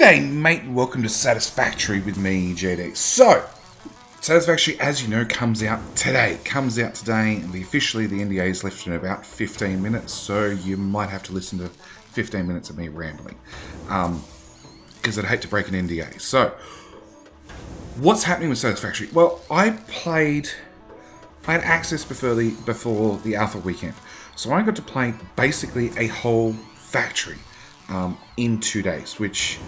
G'day mate, and welcome to Satisfactory with me, JD. So, Satisfactory, as you know, comes out today. And officially the NDA is left in about 15 minutes, so you might have to listen to 15 minutes of me rambling. Because I'd hate to break an NDA. So, what's happening with Satisfactory? Well, I had access before the alpha weekend. So I got to play basically a whole factory in 2 days, which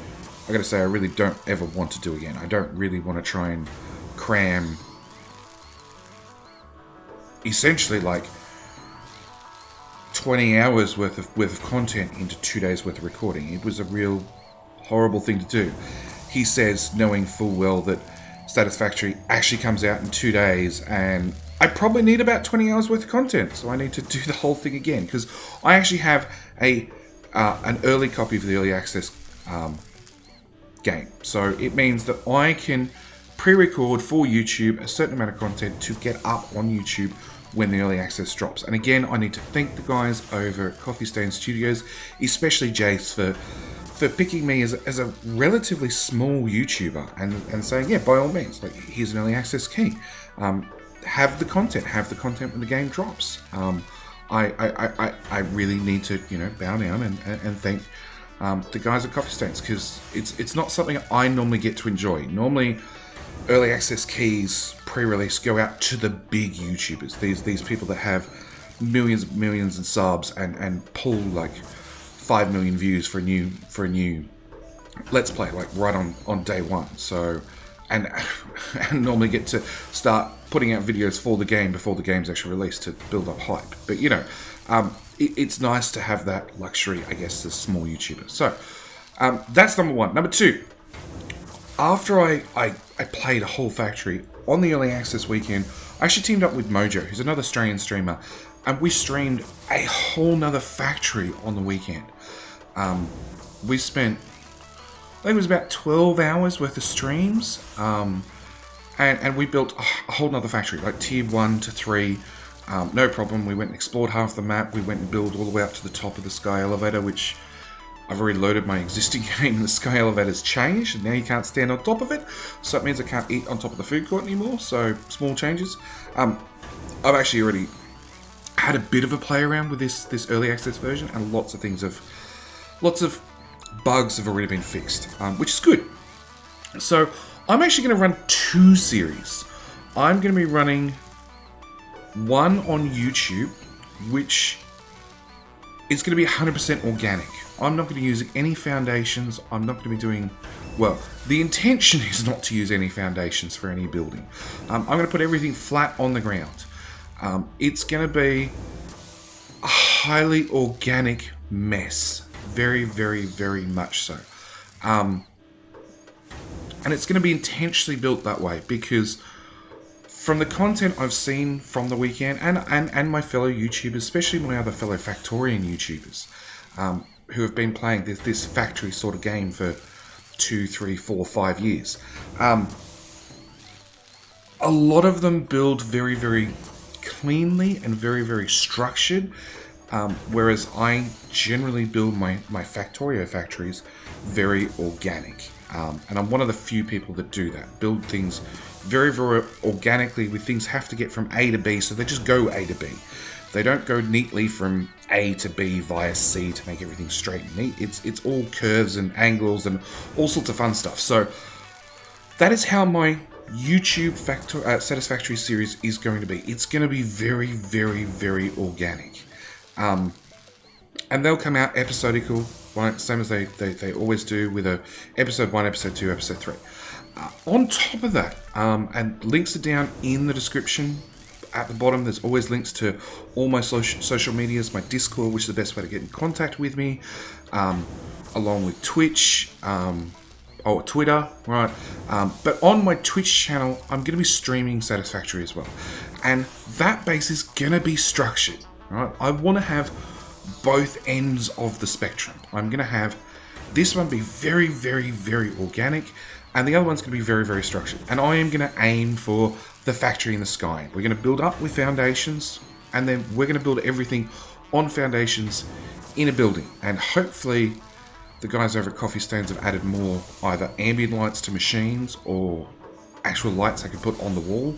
I gotta say I really don't ever want to do again. I don't really want to try and cram essentially like 20 hours worth of content into 2 days worth of recording. It was a real horrible thing to do. He says, knowing full well that Satisfactory actually comes out in 2 days, and I probably need about 20 hours worth of content, so I need to do the whole thing again, because I actually have an early copy of the early access game. So it means that I can pre-record for YouTube a certain amount of content to get up on YouTube when the early access drops. And again, I need to thank the guys over at Coffee Stain Studios, especially Jace, for picking me as a relatively small YouTuber and saying, yeah, by all means, like, here's an early access key. Have the content when the game drops. I really need to, bow down and thank the guys at Coffee Stains, because it's not something I normally get to enjoy. Normally, early access keys pre-release go out to the big YouTubers, these people that have millions of subs and pull like 5 million views for a new Let's Play, like right on day one. So and normally get to start putting out videos for the game before the game's actually released to build up hype. But it's nice to have that luxury, I guess, as small YouTubers. So that's number one. Number two, after I played a whole factory on the early access weekend, I actually teamed up with Mojo, who's another Australian streamer, and we streamed a whole nother factory on the weekend. We spent, I think it was about 12 hours worth of streams, and we built a whole nother factory, like tier 1 to 3, no problem. We went and explored half the map. We went and built all the way up to the top of the sky elevator, which I've already loaded my existing game, and the sky elevator's changed, and now you can't stand on top of it, so it means I can't eat on top of the food court anymore, so small changes. I've actually already had a bit of a play around with this early access version, and lots of bugs have already been fixed, which is good. So I'm actually going to run 2 series. I'm going to be running one on YouTube, which is going to be 100% organic. I'm not going to be using any foundations. I'm not going to be doing, well, the intention is not to use any foundations for any building. I'm going to put everything flat on the ground. It's going to be a highly organic mess. Very, very, very much so. And it's going to be intentionally built that way, because from the content I've seen from the weekend, and my fellow YouTubers, especially my other fellow Factorian YouTubers, who have been playing this factory sort of game for 2, 3, 4, 5 years, a lot of them build very, very cleanly and very, very structured, whereas I generally build my Factorio factories very organic. And I'm one of the few people that do that. Build things very, very organically, with things have to get from A to B, so they just go A to B. They don't go neatly from A to B via C to make everything straight and neat. It's all curves and angles and all sorts of fun stuff. So that is how my YouTube Satisfactory series is going to be. It's going to be very, very, very organic. And they'll come out episodical, right, same as they always do, with a episode 1, episode 2, episode 3. On top of that, and links are down in the description at the bottom, there's always links to all my social medias, my Discord, which is the best way to get in contact with me, along with Twitch, or Twitter, right? But on my Twitch channel, I'm going to be streaming Satisfactory as well. And that base is going to be structured, right? I want to have both ends of the spectrum. I'm going to have this one be very, very, very organic, and the other one's going to be very, very structured. And I am going to aim for the factory in the sky. We're going to build up with foundations, and then we're going to build everything on foundations in a building. And hopefully the guys over at Coffee Stains have added more either ambient lights to machines or actual lights I can put on the wall.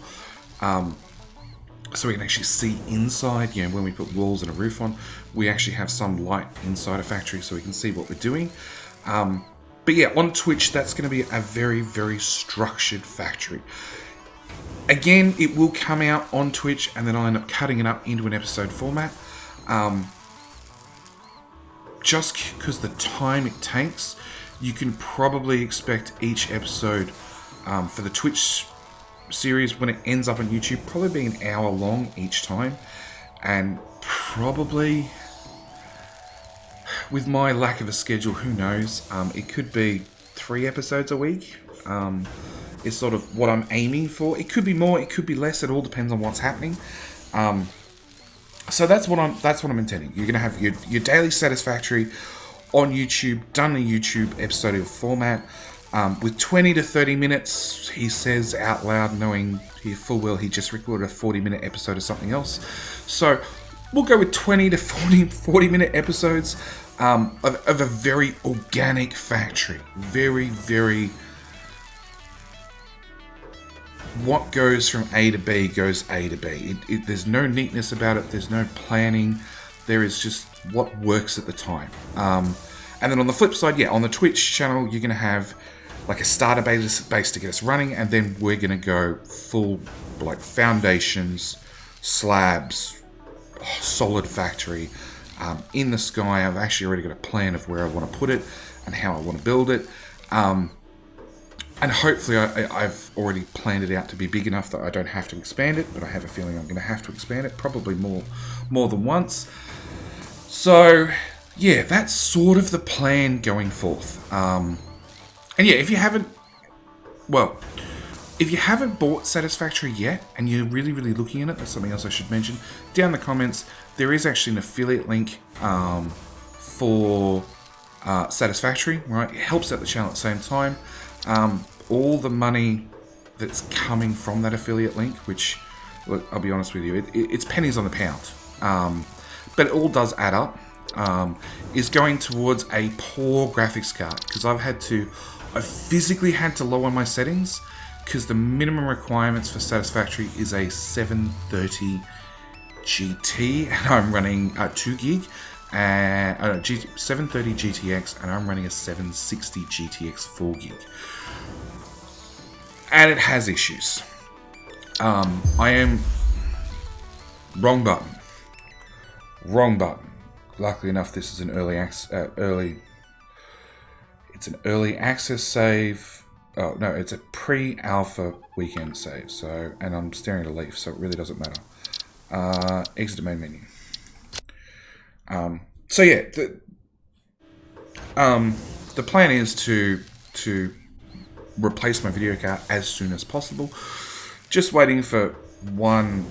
So we can actually see inside, when we put walls and a roof on, we actually have some light inside a factory so we can see what we're doing. But yeah, on Twitch, that's going to be a very, very structured factory. Again, it will come out on Twitch and then I'll end up cutting it up into an episode format. Just because the time it takes, you can probably expect each episode for the Twitch series, when it ends up on YouTube, probably be an hour long each time. And probably, with my lack of a schedule, who knows, it could be 3 episodes a week. Is sort of what I'm aiming for. It could be more, it could be less. It all depends on what's happening. So that's what I'm intending. You're gonna have your daily Satisfactory on YouTube, done in a YouTube episode format, with 20 to 30 minutes. He says out loud, knowing full well he just recorded a 40-minute episode of something else. So we'll go with 20 to 40-minute episodes of a very organic factory. Very, very. What goes from A to B goes A to B. There's no neatness about it. There's no planning. There is just what works at the time. And then on the flip side, on the Twitch channel, you're going to have like a starter base to get us running. And then we're going to go full like foundations, slabs, solid factory in the sky. I've actually already got a plan of where I want to put it and how I want to build it. And hopefully I've already planned it out to be big enough that I don't have to expand it, but I have a feeling I'm going to have to expand it, probably more than once. So, yeah, that's sort of the plan going forth. And yeah, if you haven't bought Satisfactory yet, and you're really, really looking at it, that's something else I should mention. Down in the comments, there is actually an affiliate link for Satisfactory, right? It helps out the channel at the same time. All the money that's coming from that affiliate link, which, look, I'll be honest with you, it's pennies on the pound, but it all does add up, is going towards a poor graphics card, because I physically had to lower my settings, because the minimum requirements for Satisfactory is a 730 GT, and I'm running 2 gig, 730 GTX, and I'm running a 760 GTX 4 gig. And it has issues. I am... Wrong button. Luckily enough, this is an it's an early access save. Oh, no, it's a pre-alpha weekend save. So, and I'm staring at a leaf, so it really doesn't matter. Exit the main menu. So yeah, the plan is to replace my video card as soon as possible. Just waiting for one,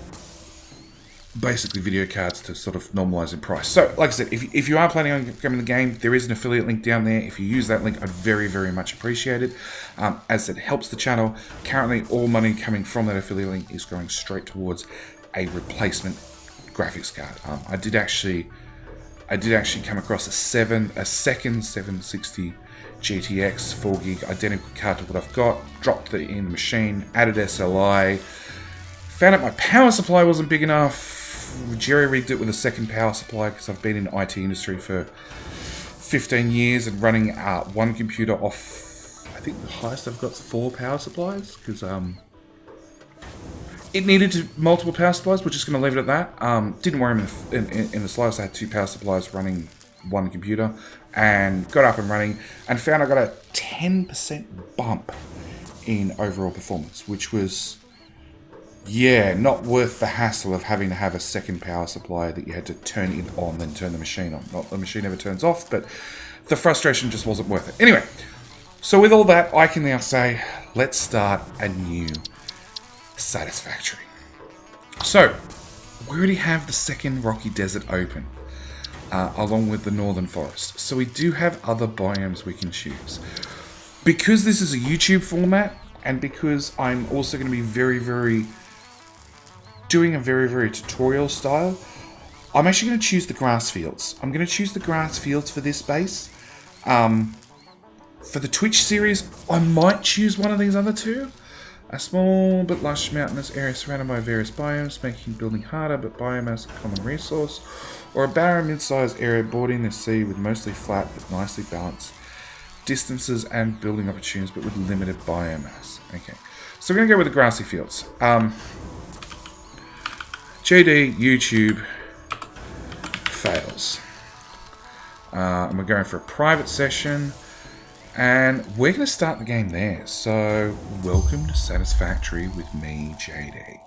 basically video cards to sort of normalize in price. So, like I said, if you are planning on getting the game, there is an affiliate link down there. If you use that link, I'd very, very much appreciate it, as it helps the channel. Currently, all money coming from that affiliate link is going straight towards a replacement graphics card. I did actually come across a second 760 GTX 4 gig identical card to what I've got, dropped it in the machine, added SLI, found out my power supply wasn't big enough, jerry-rigged it with a second power supply, because I've been in the IT industry for 15 years and running one computer off, I think the highest I've got is 4 power supplies, because it needed multiple power supplies. We're just going to leave it at that. Didn't worry in the slightest. I had 2 power supplies running one computer, and got up and running, and found I got a 10% bump in overall performance, which was, not worth the hassle of having to have a second power supply that you had to turn it on, then turn the machine on. Not the machine ever turns off, but the frustration just wasn't worth it. Anyway, so with all that, I can now say, let's start a new Satisfactory. So, we already have the second Rocky Desert open, along with the Northern Forest. So we do have other biomes we can choose. Because this is a YouTube format, and because I'm also going to be doing a very tutorial style, I'm actually going to choose the grass fields. I'm going to choose the grass fields for this base, For the Twitch series, I might choose one of these other two. A small but lush mountainous area surrounded by various biomes, making building harder, but biomass a common resource. Or a barren mid-sized area bordering the sea with mostly flat but nicely balanced distances and building opportunities, but with limited biomass. Okay, so we're going to go with the grassy fields. JD, YouTube, fails. And we're going for a private session. And we're going to start the game there. So, welcome to Satisfactory with me, JD.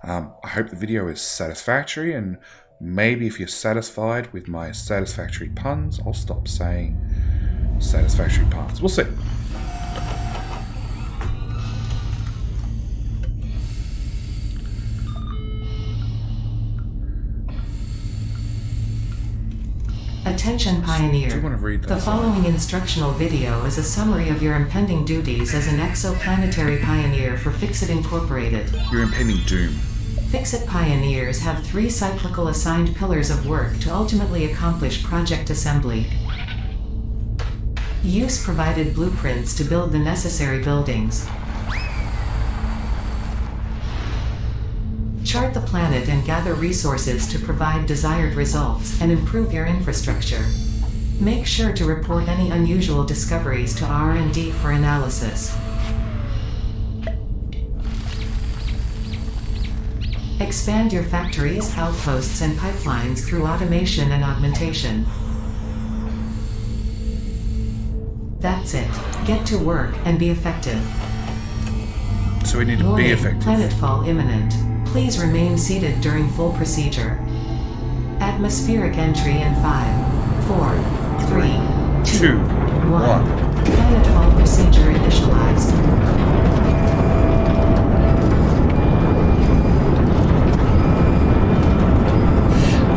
I hope the video is satisfactory, and maybe if you're satisfied with my satisfactory puns, I'll stop saying satisfactory puns. We'll see. Attention Pioneer. The following instructional video is a summary of your impending duties as an exoplanetary pioneer for FICSIT Incorporated. Your impending doom. FICSIT pioneers have 3 cyclical assigned pillars of work to ultimately accomplish project assembly. Use provided blueprints to build the necessary buildings. Chart the planet and gather resources to provide desired results and improve your infrastructure. Make sure to report any unusual discoveries to R&D for analysis. Expand your factories, outposts, and pipelines through automation and augmentation. That's it. Get to work and be effective. So we need to be effective. Planetfall imminent. Please remain seated during full procedure. Atmospheric entry in 5, 4, 3, 2, 1. Planetfall procedure initialized.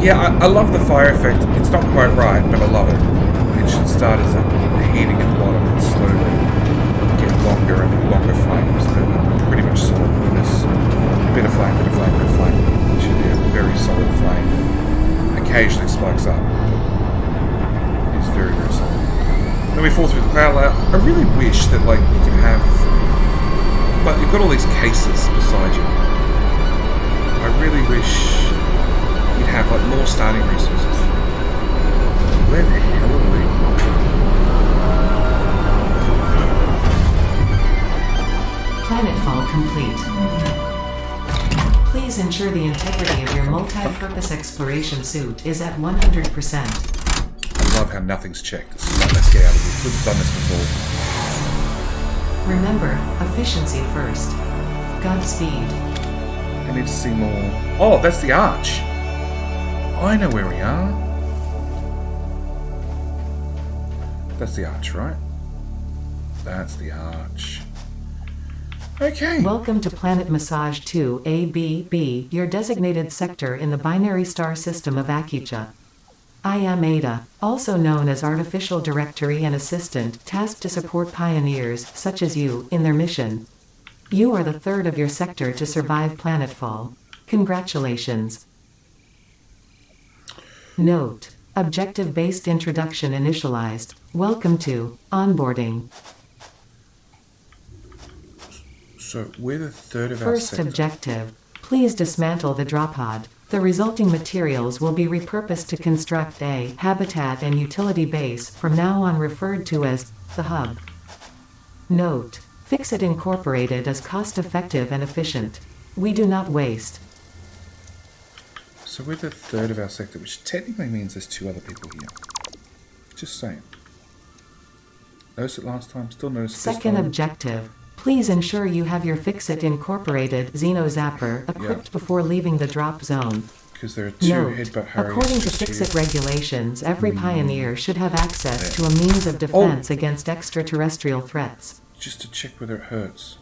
Yeah, I love the fire effect. It's not quite right, but I love it. It should start as a heating at the bottom and slowly get longer and longer flames. They're pretty much solid in this. Bit of flame, bit of flame, bit of flame. It should be a very solid flame. Occasionally spikes up, but it's very, very solid. Then we fall through the cloud layer. I really wish that, like, you could have... But you've got all these cases beside you. I really wish you'd have, like, more starting resources. Where the hell are we? Planetfall complete. Please ensure the integrity of your multi-purpose exploration suit is at 100%. I love how nothing's checked. It's just like, let's get out of here. We've done this before. Remember, efficiency first. Godspeed. I need to see more. Oh, that's the arch. I know where we are. That's the arch, right? That's the arch. Okay. Welcome to Planet Massage 2 ABB, your designated sector in the binary star system of Akicha. I am Ada, also known as Artificial Directory and Assistant, tasked to support pioneers, such as you, in their mission. You are the third of your sector to survive Planetfall. Congratulations. Note: Objective-based introduction initialized. Welcome to onboarding. So we're the third of our First sector. objective: please dismantle the drop pod. The resulting materials will be repurposed to construct a habitat and utility base, from now on referred to as the hub. Note: FICSIT Incorporated is cost-effective and efficient. We do not waste. So we're the third of our sector, which technically means there's 2 other people here. Just saying. Noticed it last time, still noticed it this Second time. objective: please ensure you have your FICSIT Incorporated Xenozapper equipped before leaving the drop zone. Because there are 2 Note: headbutt Harriers. according to just FICSIT here. regulations, every pioneer should have access to a means of defense against extraterrestrial threats. Just to check whether it hurts.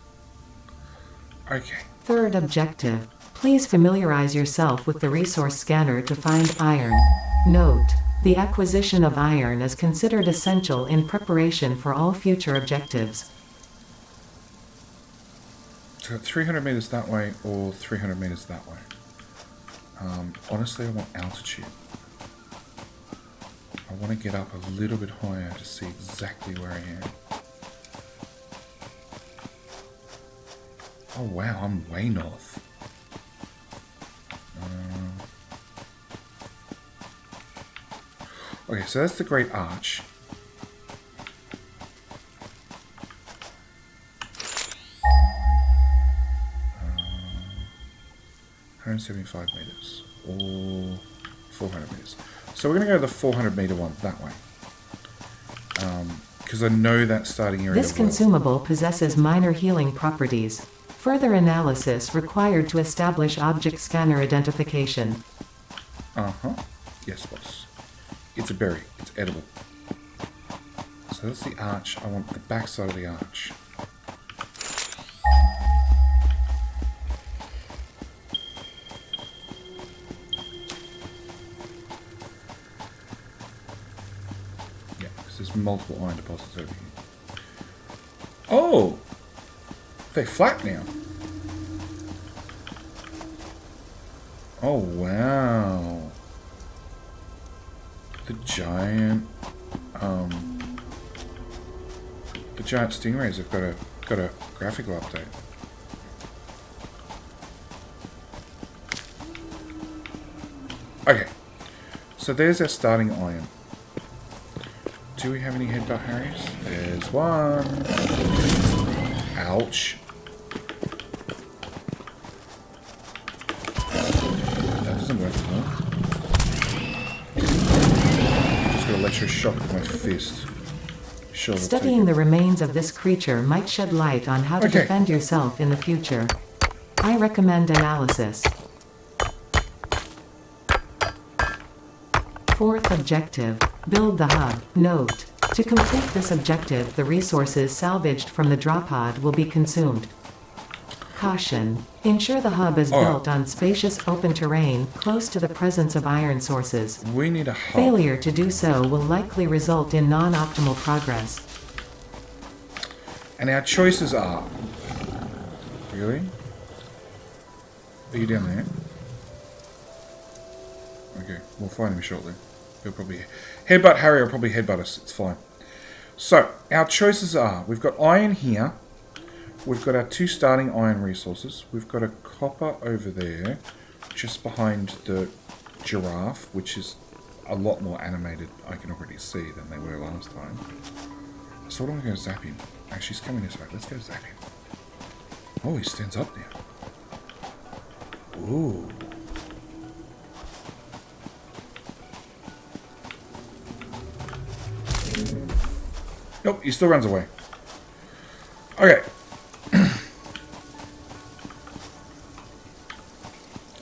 Okay. Third objective: please familiarize yourself with the resource scanner to find iron. Note: the acquisition of iron is considered essential in preparation for all future objectives. So 300 meters that way or 300 meters that way. Honestly, I want altitude. I want to get up a little bit higher to see exactly where I am. Oh wow, I'm way north. Okay, so that's the Great Arch. Uh, 175 meters or 400 meters. So we're going to go to the 400 meter one that way. Because I know that starting area. This consumable possesses minor healing properties. Further analysis required to establish object scanner identification. Uh-huh. Yes, boss. It's a berry. It's edible. So that's the arch. I want the back side of the arch. Yeah, because there's multiple iron deposits over here. Oh! They're flat now. Oh, wow. The giant stingrays have got a graphical update. Okay, so there's our starting iron. Do we have any headbutt Harriers? There's one. Ouch. That doesn't work at all. Just got electric shock with my fist. Sure, Studying the remains of this creature might shed light on how to defend yourself in the future. I recommend analysis. Fourth objective, build the hub. Note: to complete this objective, the resources salvaged from the drop pod will be consumed. Caution: ensure the hub is built on spacious open terrain close to the presence of iron sources. We need a hub. Failure to do so will likely result in non-optimal progress. And our choices are... Really? Are you down there? Okay, we'll find him shortly. He'll probably... Headbutt Harry will probably headbutt us. It's fine. So, our choices are... We've got iron here. We've got our 2 starting iron resources. We've got a copper over there, just behind the giraffe, which is a lot more animated, I can already see, than they were last time. So what am I going to zap him? Actually, he's coming this way. Let's go zap him. Oh, he stands up now. Ooh. Nope, he still runs away. Okay.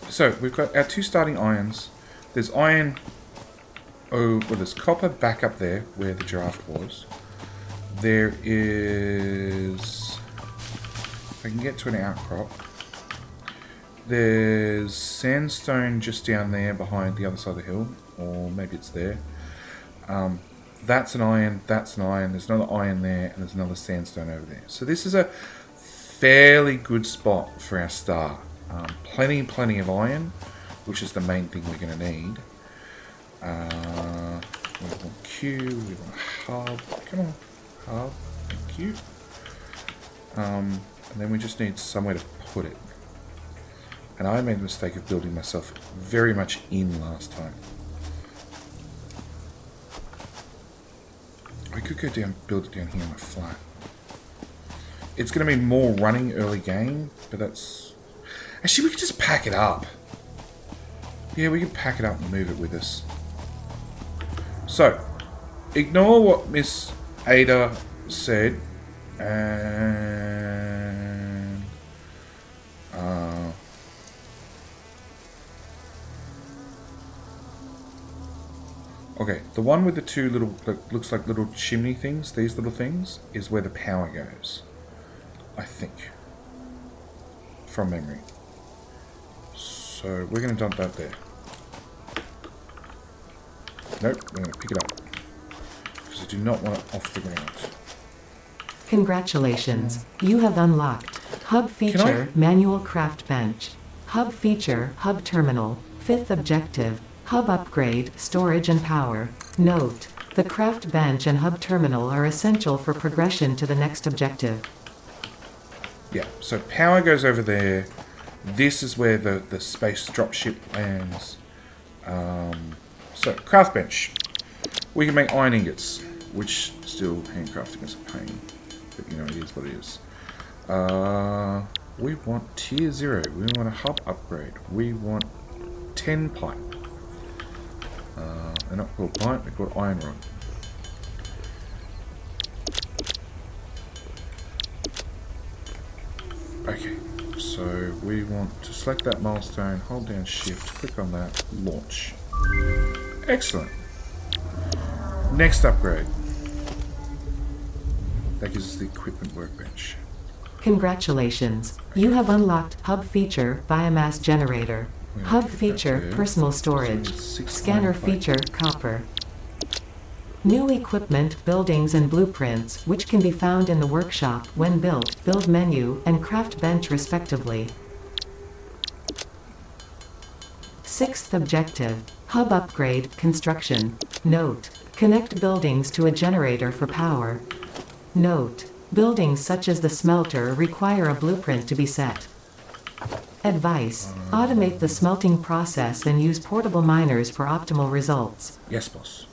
So, we've got our 2 starting irons. There's iron... Oh, well, there's copper back up there, where the giraffe was. There is... If I can get to an outcrop. There's sandstone just down there behind the other side of the hill. Or maybe it's there. That's an iron, that's an iron. There's another iron there, and there's another sandstone over there. So this is a fairly good spot for our start. Plenty of iron, which is the main thing we're going to need. We want Q, we want hub. Come on, hub. Thank you. And then we just need somewhere to put it. And I made the mistake of building myself very much in last time. I could go down, build it down here on a flat. It's going to be more running early game, but that's... Actually, we could just pack it up. Yeah, we can pack it up and move it with us. So, ignore what Miss Ada said, and... okay, the one with the 2 little, looks like little chimney things, these little things, is where the power goes. I think. From memory. So we're going to dump that there. Nope, we're going to pick it up. Because I do not want it off the ground. Congratulations, you have unlocked Hub Feature Manual Craft Bench. Hub Feature Hub Terminal. 5th objective, Hub upgrade, storage and power. Note: the craft bench and hub terminal are essential for progression to the next objective. Yeah, so power goes over there. This is where the space dropship lands. So, craft bench. We can make iron ingots, which still handcrafting is a pain. But you know, it is what it is. We want tier 0. We want a hub upgrade. We want 10 pipe. They're not called pipe, they're called iron rod. Okay, so we want to select that milestone, hold down shift, click on that, launch. Excellent. Next upgrade. That gives us the equipment workbench. Congratulations. You have unlocked Hub Feature Biomass Generator. Hub Feature Personal Storage. Scanner Feature Copper. New equipment, buildings and blueprints, which can be found in the workshop when built, build menu, and craft bench respectively. 6th objective. Hub upgrade, construction. Note: connect buildings to a generator for power. Note: buildings such as the smelter require a blueprint to be set. Advice: automate the smelting process and use portable miners for optimal results. Yes, boss.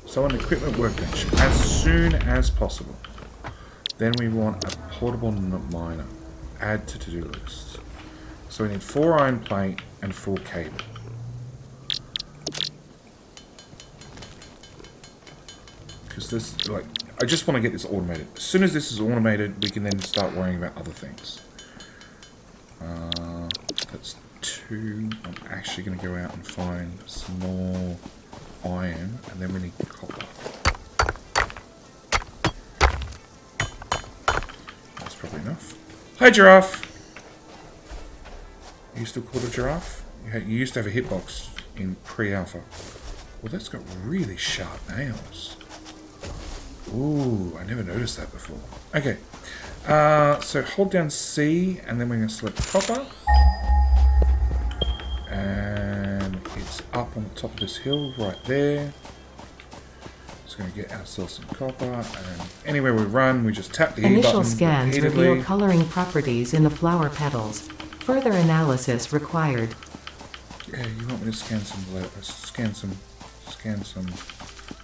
So an equipment workbench as soon as possible. Then we want a portable miner. Add to to-do list. So we need 4 iron plate and 4 cable. Because this, like, I just want to get this automated. As soon as this is automated, we can then start worrying about other things. That's 2. I'm actually going to go out and find some more iron, and then we need copper. That's probably enough. Hi, giraffe! Are you still called a giraffe? You used to have a hitbox in pre-alpha. Well, that's got really sharp nails. Ooh, I never noticed that before. Okay, so hold down C, and then we're going to select copper. And it's up on the top of this hill right there. Just going to get ourselves some copper, and anywhere we run, we just tap the E button. Initial scans repeatedly. reveal coloring properties in the flower petals. Further analysis required. Yeah, you want me to scan some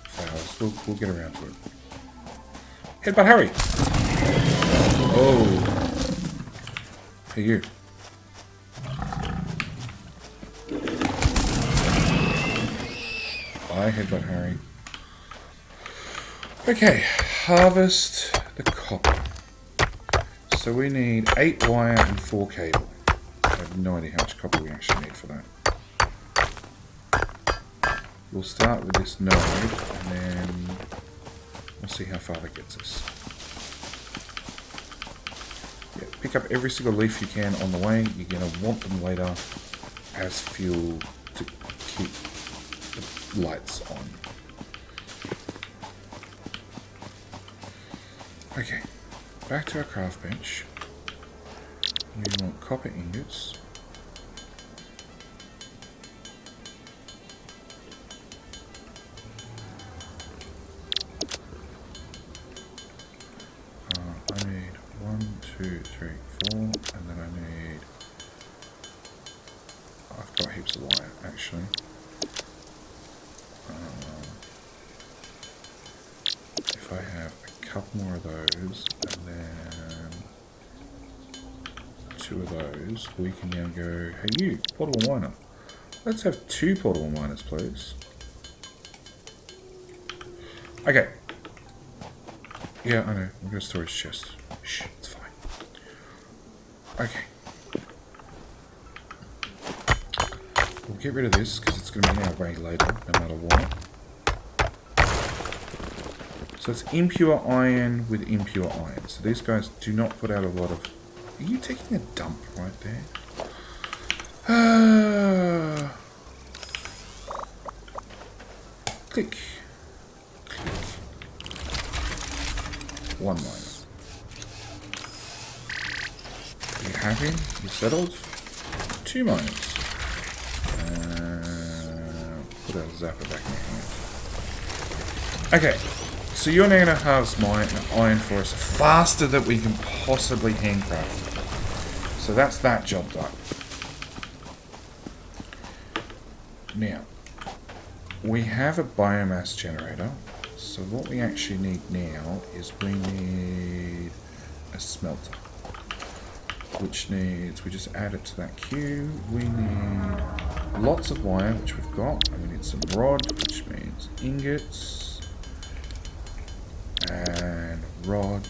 flowers. We'll get around to it. Headbutt, hurry! Oh. Hey, you. Bye, Headbutt, Harry. Okay, harvest the copper. So we need 8 wire and 4 cable. I have no idea how much copper we actually need for that. We'll start with this node, and then we'll see how far that gets us. Yeah, pick up every single leaf you can on the way. You're going to want them later as fuel to keep the lights on. Okay, back to our craft bench. We want copper ingots. I need 1, 2, 3, 4, and then I need... I've got heaps of wire, actually. If I have a couple more of those, and then 2 of those, we can now go, hey you, portable miner. Let's have 2 portable miners, please. Okay. Yeah, I know. We've got a storage chest. Shh, it's fine. Okay. We'll get rid of this because it's going to be in our way later, no matter what. So it's impure iron with impure iron. So these guys do not put out a lot of... Are you taking a dump right there? Click. Click. 1 miner. You happy? You settled? 2 miners. Put our zapper back in our hand. Okay, so you're now going to harvest iron for us faster than we can possibly handcraft. So that's that job done. Now, we have a biomass generator. So what we actually need now is we need a smelter. Which needs, we just add it to that queue. We need lots of wire, which we've got. And we need some rod, which means ingots. And rod.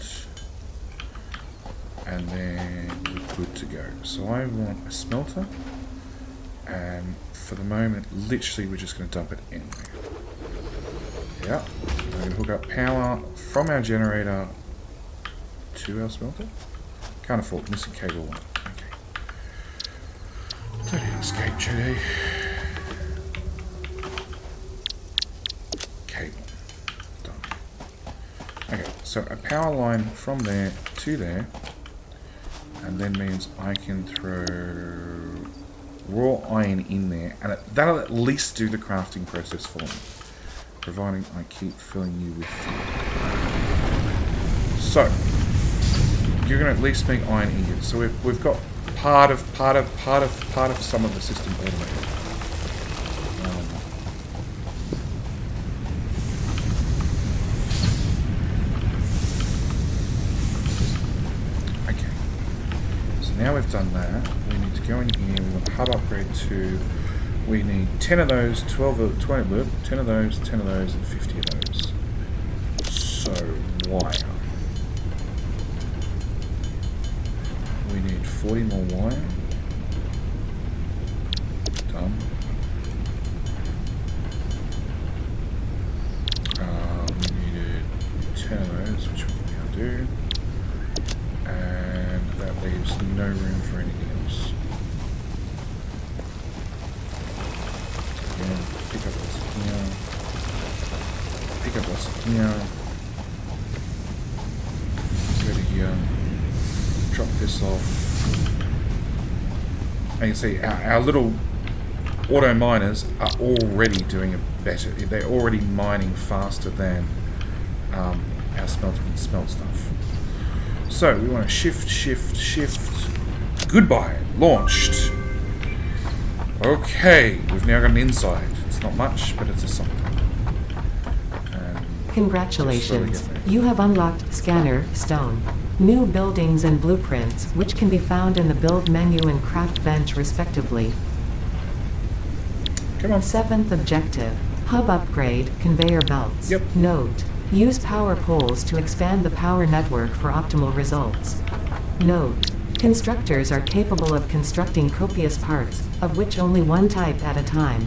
And then we're good to go. So I want a smelter. And for the moment, literally we're just going to dump it anywhere. Yeah. We're going to hook up power from our generator to our smelter. Can't afford missing cable one. Okay. Don't escape, JD. Cable. Done. Okay, so a power line from there to there, and then means I can throw raw iron in there, and that'll at least do the crafting process for me, providing I keep filling you with food. So you're going to at least make iron ingots. So we've got part of some of the system automated. Okay. So now we've done that, we need to go in here. We want hub upgrade 2. We need 10 of those, 10 of those, 10 of those, and 50 of those. So wire. We need 40 more wire. Done. We needed 10 of those, which we can now do. And that leaves no room for anything else. Again, pick up what's here. Pick up what's here. Go to here. Drop this off. And you can see our little auto miners are already doing a better. They're already mining faster than our smelter can smelt stuff. So we want to shift. Goodbye. Launched. Okay, we've now got an inside. It's not much, but it's a something. Congratulations. You have unlocked Scanner Stone. New buildings and blueprints, which can be found in the build menu and craft bench respectively. Come on. 7th objective. Hub upgrade, conveyor belts. Yep. Note. Use power poles to expand the power network for optimal results. Note. Constructors are capable of constructing copious parts, of which only one type at a time.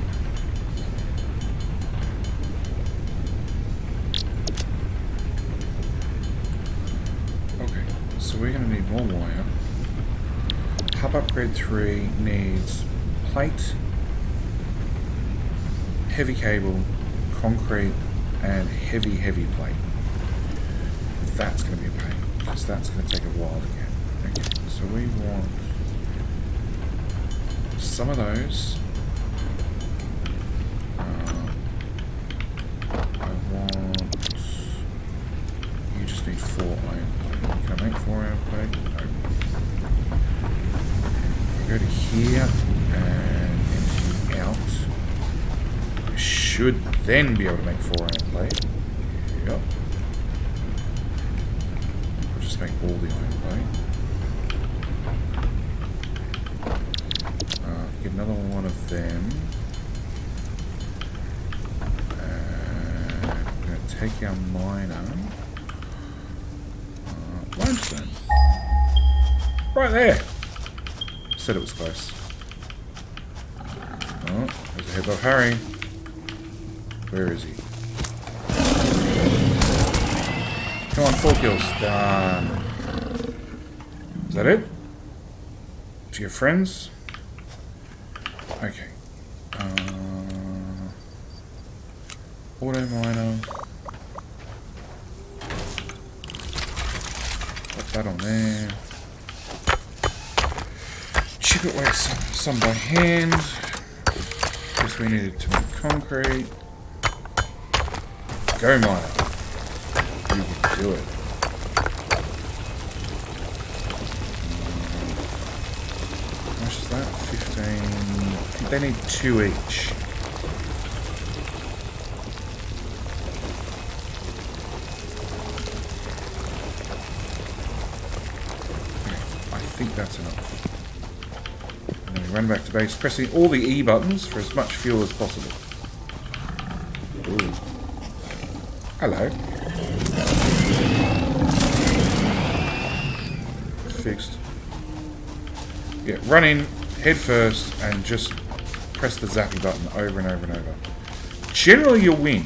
So we're going to need more wire. Hub upgrade 3 needs plate, heavy cable, concrete, and heavy plate. That's going to be a pain, because that's going to take a while to get. Okay, so we want some of those. You just need 4 iron plate. Can I make 4 iron plate? No. Go to here and empty out. I should then be able to make 4 iron plate. Yep. I'll just make all the iron plate. Get another one of them. And I'm going to take our miner. Limestone. Right there. Said it was close. Oh, there's a head of Harry. Where is he? Come on, 4 kills. Done. Is that it? To your friends? Okay. Auto miner. Put that on there. Chip it away some by hand. Because we needed to make concrete. Go, miner. You can do it. How much is that? 15. I think they need 2 each. Okay, I think that's enough. And then we run back to base, pressing all the E buttons for as much fuel as possible. Ooh. Hello. Fixed. Yeah, run in, head first, and just press the zappy button over and over and over. Generally, you'll win.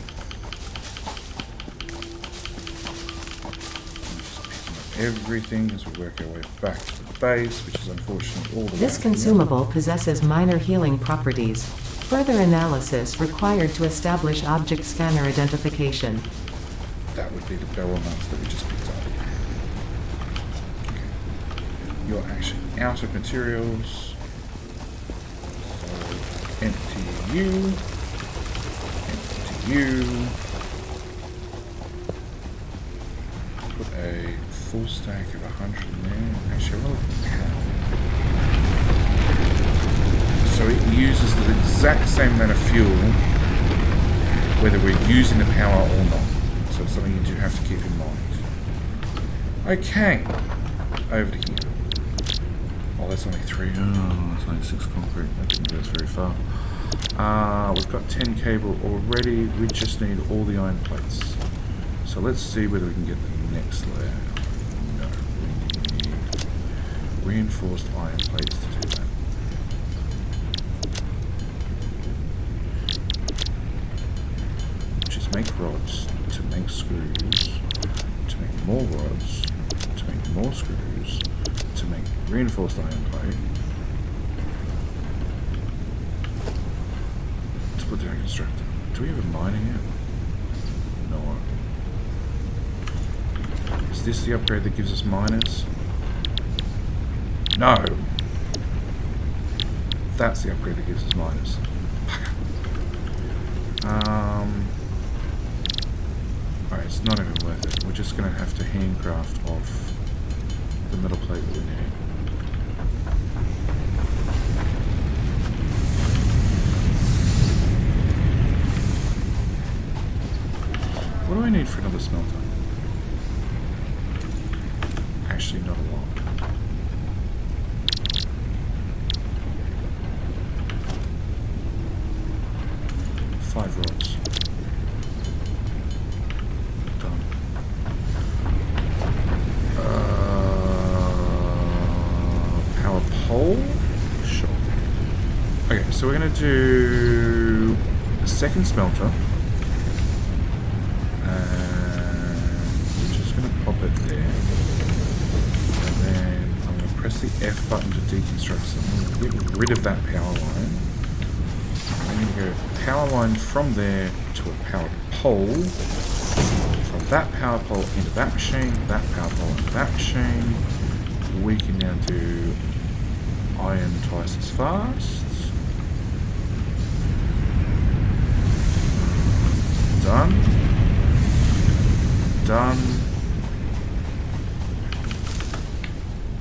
Just picking up everything as we work our way back to the base, which is unfortunately all the way. This consumable possesses minor healing properties. Further analysis required to establish object scanner identification. That would be the barrel nuts that we just picked up. Okay. You're actually out of materials. So empty you. Empty you. Put a full stack of 100 in there. Actually, I will. So it uses the exact same amount of fuel whether we're using the power or not. So it's something you do have to keep in mind. Okay, over to here. Oh, that's only 3. Oh, that's only 6 concrete. That didn't get us very far. We've got 10 cable already. We just need all the iron plates. So let's see whether we can get the next layer. No, we need reinforced iron plates to do that. Make rods, to make screws, to make more rods, to make more screws, to make reinforced iron plate, to put down a constructor. Do we have a miner yet? No. Is this the upgrade that gives us miners? No! That's the upgrade that gives us miners. Alright, it's not even worth it. We're just going to have to handcraft off the metal plate that we need. What do I need for another smelter? Actually, not a lot. Five rods. Done. Power pole? Sure. Okay, so we're going to do a second smelter. And we're just going to pop it there. And then I'm going to press the F button to deconstruct something. Get rid of that power line. I'm going to go power line from there to a power pole. From that power pole into that machine, that power pole into that machine. We can now do iron twice as fast. Done. Done.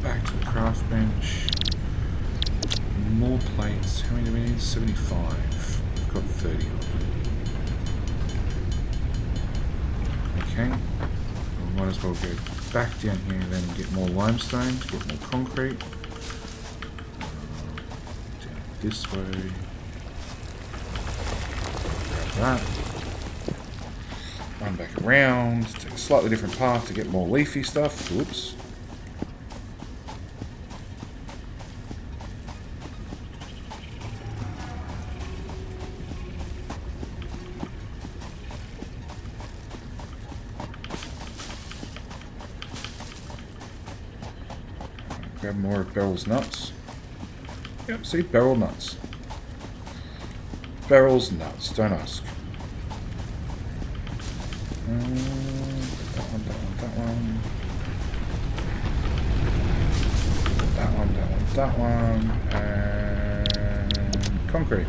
Back to the craft bench. More plates. How many do we need? 75. We've got 30 of them. Okay. We might as well go back down here then and get more limestone to get more concrete. Down this way. Grab that. Run back around. Take a slightly different path to get more leafy stuff. Whoops. Grab more of Beryl's nuts. Yep, see, Beryl nuts. Beryl's nuts, don't ask. That one, that one, that one. That one, that one, that one. And concrete.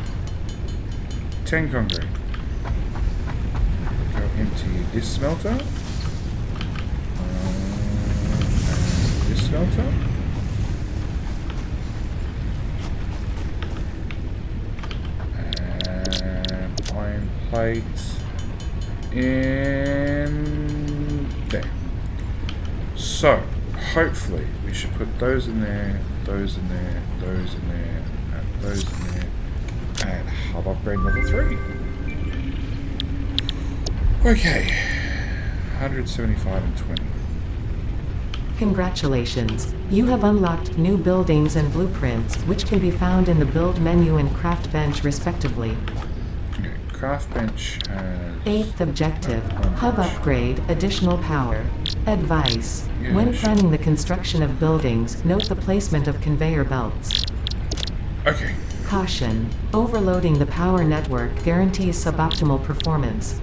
10 concrete. Go empty this smelter. And this smelter. And iron plate in there. So, hopefully, we should put those in there, those in there, those in there, and those in there, and hub upgrade level 3. Okay, 175 and 20. Congratulations. You have unlocked new buildings and blueprints, which can be found in the build menu and craft bench respectively. Okay, craft bench has... 8th objective, hub upgrade, additional power. Advice. When planning the construction of buildings, note the placement of conveyor belts. Okay. Caution. Overloading the power network guarantees suboptimal performance.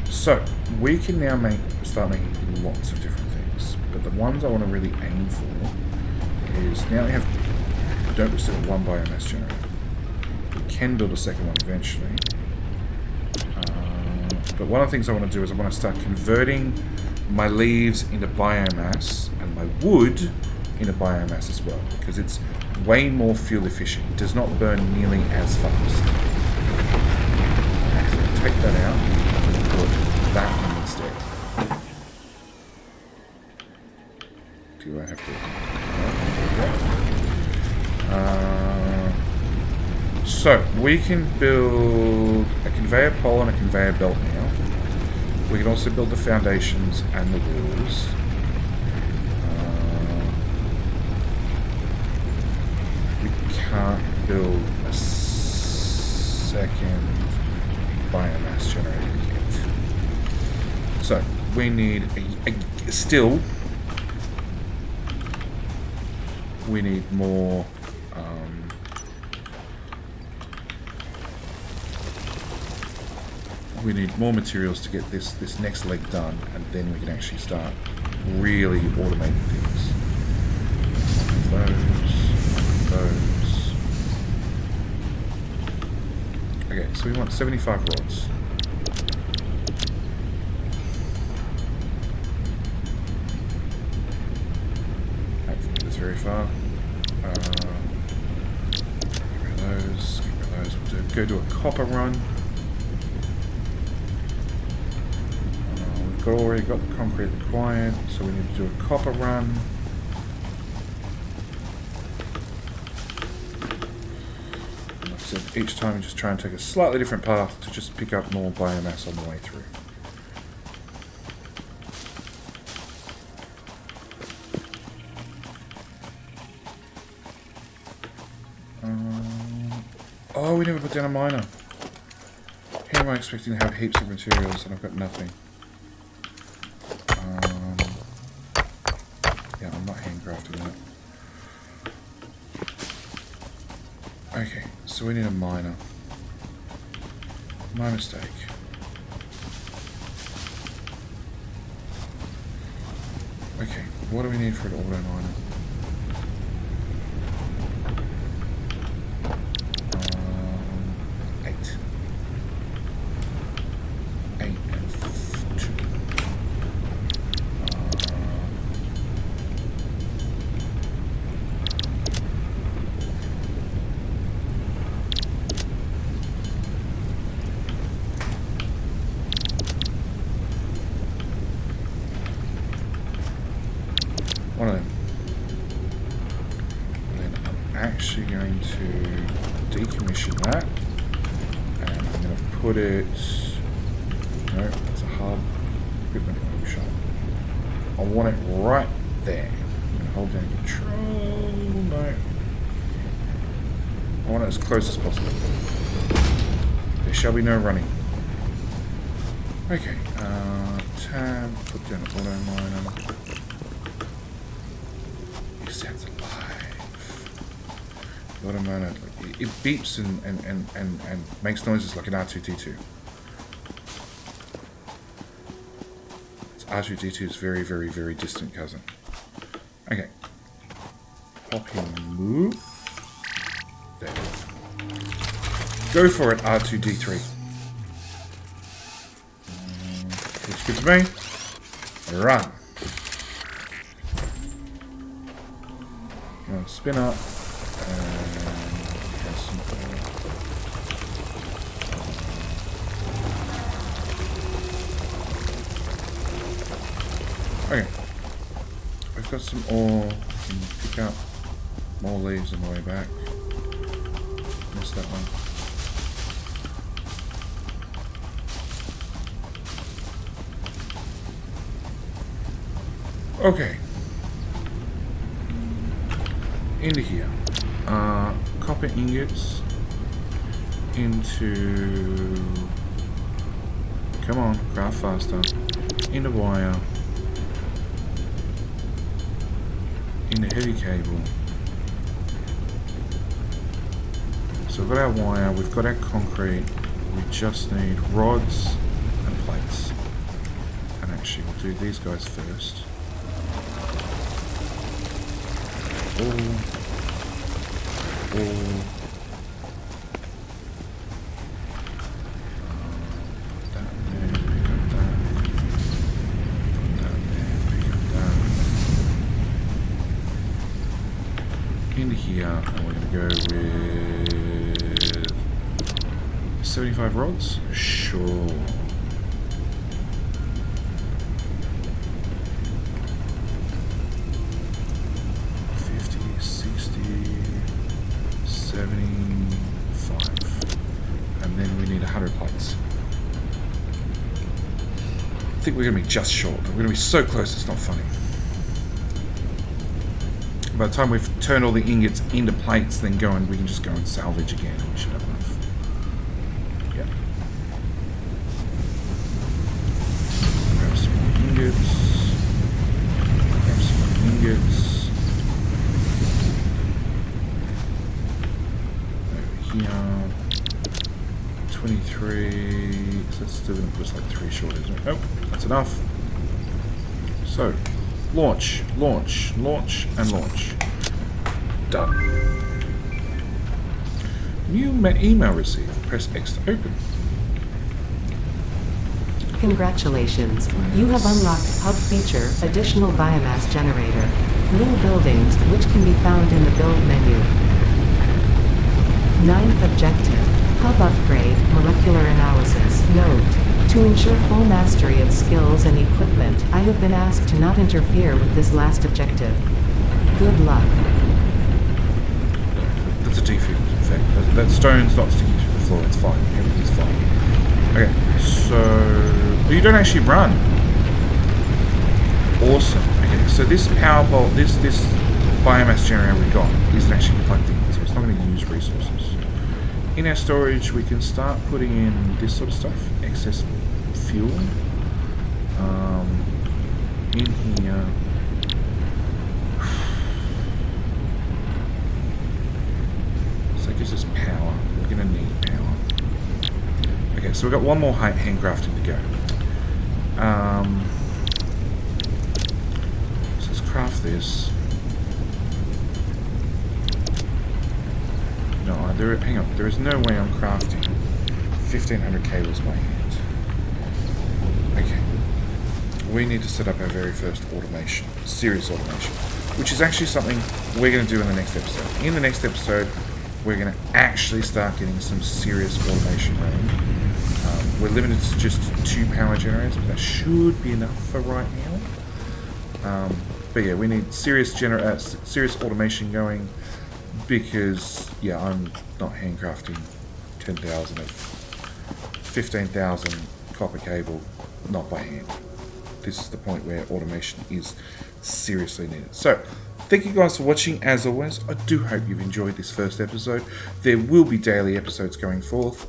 So, we can now start making lots of different things. But the ones I want to really aim for is, now we still have one biomass generator. We can build a second one eventually. But one of the things I want to do is I want to start converting my leaves into biomass and my wood into biomass as well, because it's way more fuel efficient. It does not burn nearly as fast. So take that out and put that in instead. Do I have to... So, we can build a conveyor pole and a conveyor belt now. We can also build the foundations and the walls. We can't build a second biomass generator yet. So, we need still, we need more materials to get this next leg done, and then we can actually start really automating things. Those. Okay, so we want 75 rods. I don't think that's very far. Get rid of those. We'll go do a copper run. Already got the concrete required, so we need to do a copper run. And like I said, each time we just try and take a slightly different path to just pick up more biomass on the way through. Oh, we never put down a miner. Here am I expecting to have heaps of materials and I've got nothing. Yeah, I'm not handcrafting that. Okay, so we need a miner. My mistake. Okay, what do we need for an auto miner? 8 and 2. One of them. And then I'm actually going to decommission that, and I'm going to put it. No, it's a hub. Equipment workshop. I want it right there. I'm going to hold down control. No. I want it as close as possible. There shall be no running. Okay. Tab. Put down an auto miner. Sounds alive. Auto miner, it beeps and makes noises like an R2-D2. It's R2-D2's very, very, very distant cousin. Okay. Pop in, move. There. Go for it, R2-D3. Looks good to me. Run. Now spin up. Okay. I've got some ore. Can pick up more leaves on the way back. Missed that one. Okay. Into here. Copper ingots into... Come on, craft faster. Into wire. Into heavy cable. So we've got our wire, we've got our concrete, we just need rods and plates. And actually we'll do these guys first. All. Into here, and we're going to go with 75 rods? Sure. I think we're going to be just short, but we're going to be so close it's not funny. By the time we've turned all the ingots into plates, then we can just go and salvage again, and we should have enough. Yep. Grab some more ingots. Grab some more ingots. Over here. 23, so that's still going to put us like 3 short, isn't it? Nope, that's enough. So, launch, launch, launch, and launch. Done. New email received. Press X to open. Congratulations. You have unlocked Hub Feature, Additional Biomass Generator. New buildings, which can be found in the Build menu. 9th objective. Hub upgrade, molecular analysis. Note: to ensure full mastery of skills and equipment, I have been asked to not interfere with this last objective. Good luck. That's a defeat, in fact. That stone's not sticking to the floor, it's fine. Everything's fine. Okay, so... you don't actually run. Awesome. Okay, so this power bolt, this biomass generator we got isn't actually plugged in, so it's not going to use resources. In our storage, we can start putting in this sort of stuff, excess fuel. In here, so that gives us power. We're going to need power. Okay, so we've got one more handcrafting to go. So let's craft this. No, hang on, there is no way I'm crafting 1500 cables by hand. Okay. We need to set up our very first automation, serious automation, which is actually something we're going to do in the next episode. In the next episode, we're going to actually start getting some serious automation running. We're limited to just 2 power generators, but that should be enough for right now. But yeah, we need serious automation going. Because, yeah, I'm not handcrafting 10,000 of 15,000 copper cable, not by hand. This is the point where automation is seriously needed. So, thank you guys for watching. As always, I do hope you've enjoyed this first episode. There will be daily episodes going forth,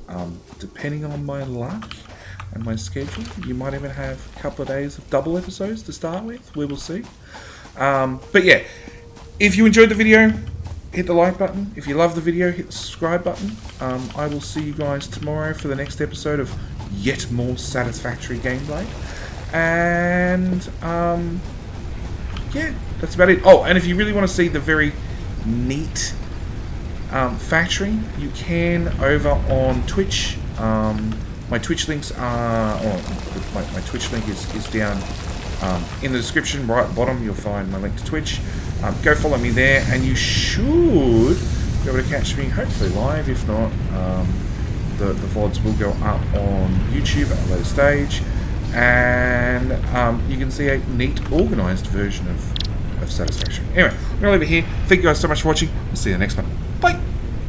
depending on my luck and my schedule. You might even have a couple of days of double episodes to start with. We will see. But yeah, if you enjoyed the video, hit the like button. If you love the video, hit the subscribe button. I will see you guys tomorrow for the next episode of yet more Satisfactory gameplay. And, yeah, that's about it. Oh, and if you really want to see the very neat factory, you can over on Twitch. My Twitch links are, my Twitch link is down in the description, right at the bottom. You'll find my link to Twitch. Go follow me there, and you should be able to catch me hopefully live. If not, the VODs will go up on YouTube at a later stage, and you can see a neat, organised version of Satisfactory. Anyway, I'm going to leave it here. Thank you guys so much for watching. We'll see you in the next one. Bye!